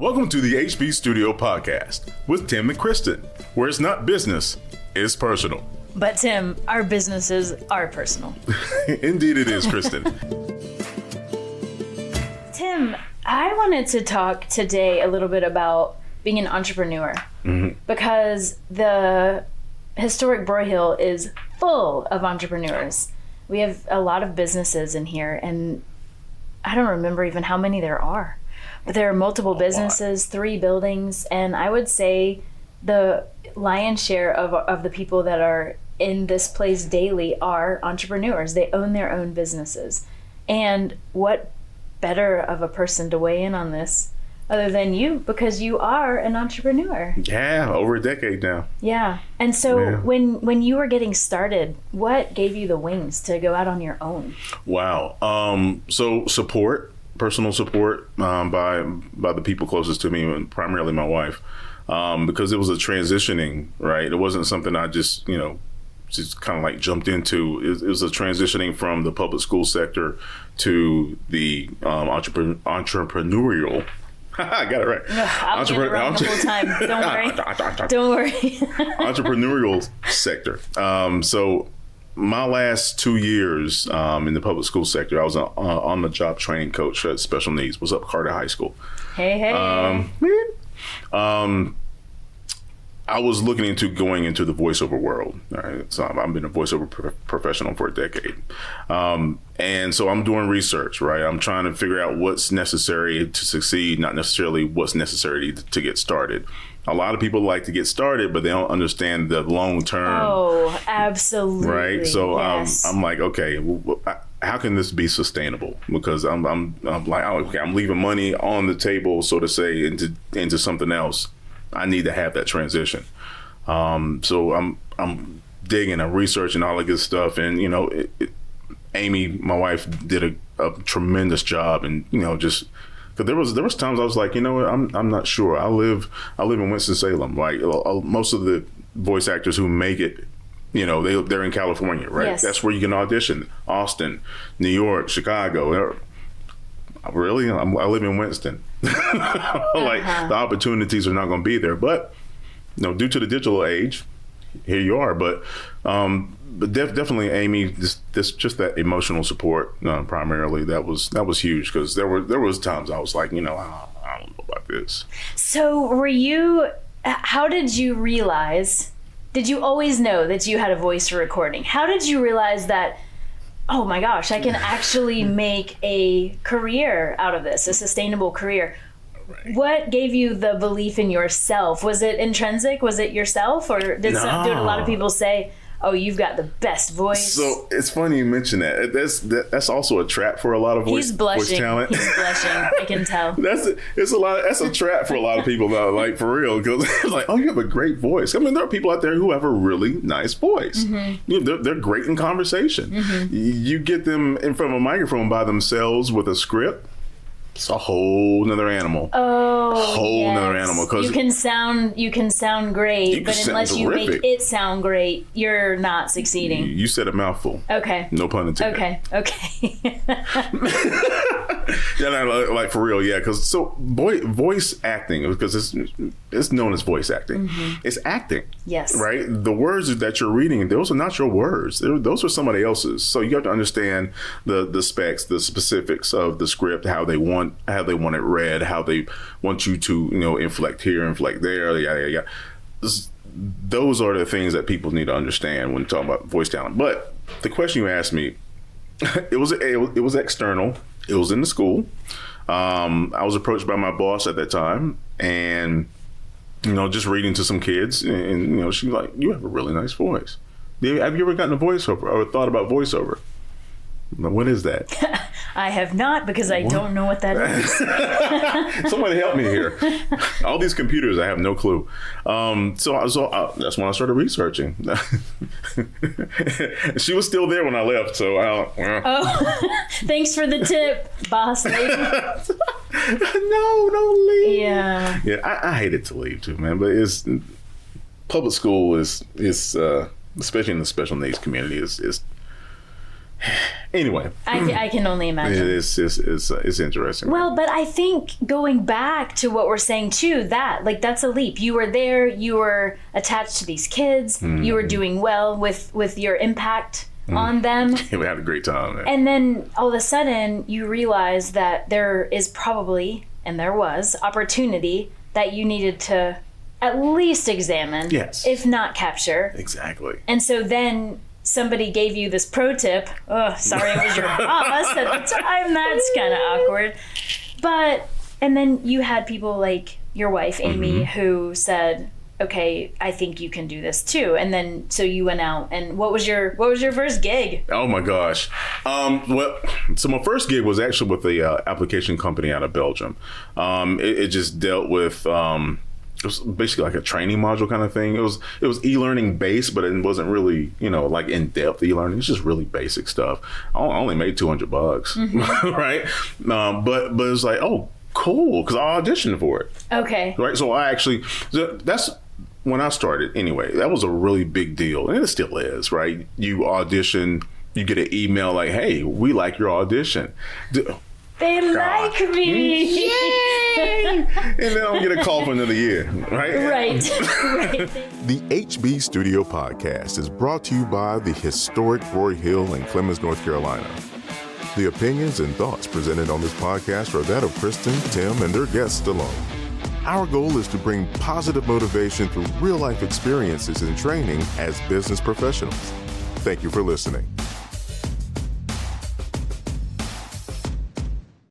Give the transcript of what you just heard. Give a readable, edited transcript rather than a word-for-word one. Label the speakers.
Speaker 1: Welcome to the HB Studio Podcast with Tim and Kristin, where it's not business, it's personal.
Speaker 2: But Tim, our businesses are personal.
Speaker 1: Indeed it is, Kristin.
Speaker 2: Tim, I wanted to talk today a little bit about being an entrepreneur because the historic Broyhill is full of entrepreneurs. We have a lot of businesses in here, and I don't remember even how many there are. But there are multiple businesses, 3 buildings, and I would say the lion's share of the people that are in this place daily are entrepreneurs. They own their own businesses. And what better of a person to weigh in on this other than you, because you are an entrepreneur.
Speaker 1: Yeah, over a decade now.
Speaker 2: Yeah. And so when you were getting started, what gave you the wings to go out on your own?
Speaker 1: Wow. So support. Personal support by the people closest to me, and primarily my wife, because it was a transitioning, right? It wasn't something I just kind of like jumped into. It was a transitioning from the public school sector to the entrepreneurial. I got it right.
Speaker 2: I'll get it wrong the whole time. Don't worry. Don't worry.
Speaker 1: Entrepreneurial sector. So my last 2 years in the public school sector, I was an on-the-job training coach at special needs. Was up Carter High School.
Speaker 2: Hey.
Speaker 1: I was looking into going into the voiceover world. All right? So I've been a voiceover professional for a decade. And so I'm doing research, right? I'm trying to figure out what's necessary to succeed, not necessarily what's necessary to get started. A lot of people like to get started, but they don't understand the long term.
Speaker 2: Oh, absolutely.
Speaker 1: Right. So
Speaker 2: yes.
Speaker 1: I'm like, okay, how can this be sustainable? Because I'm like, okay, I'm leaving money on the table, so to say, into something else. I need to have that transition. So I'm digging, I'm researching all of this stuff, and Amy, my wife, did a tremendous job, and just. Because there was times I was like, I'm not sure. I live in Winston-Salem. Like most of the voice actors who make it, they're in California, right?
Speaker 2: Yes.
Speaker 1: That's where you can audition. Austin, New York, Chicago. Really, I live in Winston. Like the opportunities are not going to be there. But due to the digital age, here you are. But definitely, Amy, just that emotional support primarily that was huge, because there was times I was like, I don't know about this.
Speaker 2: So how did you realize? Did you always know that you had a voice for recording? How did you realize that? Oh my gosh, I can actually make a career out of this, a sustainable career. Right. What gave you the belief in yourself? Was it intrinsic? Was it yourself? Or did a lot of people say, oh, you've got the best voice? So
Speaker 1: it's funny you mention that. That's also a trap for a lot of voice talent.
Speaker 2: He's blushing. I can tell.
Speaker 1: That's a trap for a lot of people, though, like for real. Because it's like, oh, you have a great voice. I mean, there are people out there who have a really nice voice. Mm-hmm. They're great in conversation. Mm-hmm. You get them in front of a microphone by themselves with a script. It's a whole nother animal. Nother animal. Cause
Speaker 2: you can sound great, but unless you make it sound great, you're not succeeding.
Speaker 1: You said a mouthful.
Speaker 2: Okay.
Speaker 1: No pun intended.
Speaker 2: Okay.
Speaker 1: Like for real, yeah. Because voice acting, because it's known as voice acting. Mm-hmm. It's acting.
Speaker 2: Yes.
Speaker 1: Right. The words that you're reading, those are not your words. Those are somebody else's. So you have to understand the specs, the specifics of the script, how they want it read, how they want you to inflect here, inflect there, yeah. Those are the things that people need to understand when talking about voice talent. But the question you asked me, it was external. It was in the school. I was approached by my boss at that time, and just reading to some kids, and she's like, "You have a really nice voice. Have you ever gotten a voiceover or thought about voiceover?" What is that?
Speaker 2: I have not, because I don't know what that is.
Speaker 1: Somebody help me here. All these computers, I have no clue. So that's when I started researching. She was still there when I left, so
Speaker 2: thanks for the tip, boss lady.
Speaker 1: No, don't leave.
Speaker 2: Yeah.
Speaker 1: Yeah, I hated to leave too, man. But public school is especially in the special needs community, is Anyway,
Speaker 2: I can only imagine.
Speaker 1: it's interesting.
Speaker 2: Well, but I think going back to what we're saying too, that's a leap. You were there, you were attached to these kids, you were doing well with your impact on them.
Speaker 1: We had a great time, man.
Speaker 2: And then all of a sudden you realize that there is probably, and there was, opportunity that you needed to at least examine,
Speaker 1: yes,
Speaker 2: if not capture.
Speaker 1: Exactly.
Speaker 2: And so then somebody gave you this pro tip. Oh, sorry, it was your boss at the time. That's kind of awkward. And then you had people like your wife, Amy, who said, okay, I think you can do this too. And then, so you went out, and what was your first gig?
Speaker 1: Oh my gosh. So my first gig was actually with a application company out of Belgium. It just dealt with, it was basically like a training module kind of thing. It was e-learning based, but it wasn't really, like in-depth e-learning. It's just really basic stuff. I only made $200, right? But it was like, oh, cool, because I auditioned for it.
Speaker 2: Okay.
Speaker 1: Right. So that's when I started. Anyway, that was a really big deal, and it still is. Right. You audition, you get an email like, "Hey, we like your audition."
Speaker 2: They like me.
Speaker 1: Yay! And then I'll get a call for another year, right?
Speaker 2: Right.
Speaker 1: The HB Studio Podcast is brought to you by the historic Roy Hill in Clemens, North Carolina. The opinions and thoughts presented on this podcast are that of Kristin, Tim, and their guests alone. Our goal is to bring positive motivation through real-life experiences and training as business professionals. Thank you for listening.